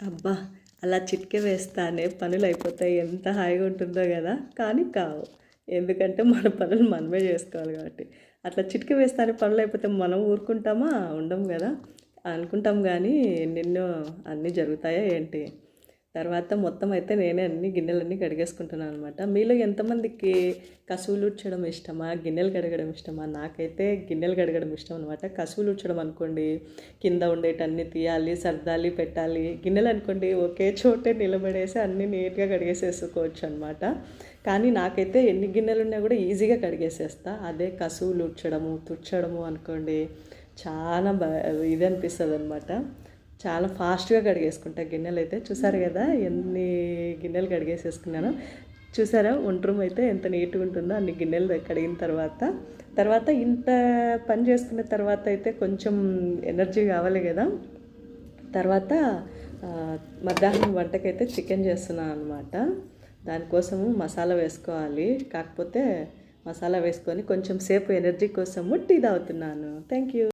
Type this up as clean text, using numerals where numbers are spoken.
అబ్బా! అలా చిటికె వేస్తానే పనులయిపోతాయి. ఎంత హాయిగా ఉంటుందో గదా! కానీ కావు. ఎందుకంటే మన పనులు మనమే జేసుకోవాలి గాబట్టి. అట్లా చిటికె వేస్తానే పనులయిపోతే మనం ఊరుకుంటామా? ఉండం గదా! అనుకుంటాం గానీ ఎన్నెన్నో అన్నీ జరుగుతాయా ఏంటి? తర్వాత మొత్తం అయితే నేనే అన్ని గిన్నెలన్నీ కడిగేసుకుంటున్నాననమాట. మీలో ఎంతమందికి కసువులూడ్చడం ఇష్టమా? గిన్నెలు కడగడం ఇష్టమా? నాకైతే గిన్నెలు కడగడం ఇష్టం అనమాట. కసువులూడ్చడం అనుకోండి, కింద ఉండేటన్నీ తీయాలి, సర్దాలి, పెట్టాలి. గిన్నెలనుకోండి ఒకే చోటే నిలబడేసి అన్నీ నీట్‌గా కడిగేసేసుకోవచ్చు అనమాట. కానీ నాకైతే ఎన్ని గిన్నెలున్నా గూడా ఈజీగా కడిగేసేస్తా. అదే కసువులూడ్చడము, తుడచడము అనుకోండి చాలా ఇదనిపిస్తదనమాట. చాలా ఫాస్ట్‌గా కడిగేసుకుంటా గిన్నెలైతే. చూసారు గదా! ఎన్ని గిన్నెలు కడిగేసేసుకున్నానో. చూసారా వంట రూమ్ అయితే ఎంత నీట్‌గా ఉంటుందో అన్ని గిన్నెలు కడిగిన తర్వాత. తర్వాత ఇంత పని చేసుకున్న తర్వాత అయితే కొంచెం ఎనర్జీ కావాలి గదా! తర్వాత మధ్యాహ్నం వంటకైతే చికెన్ చేస్తున్నాను అనమాట. దానికోసము మసాలా వేసుకోవాలి. కాకపోతే మసాలా వేసుకొని కొంచెం సేపు ఎనర్జీ కోసము టీ తాగుతున్నాను. Thank you.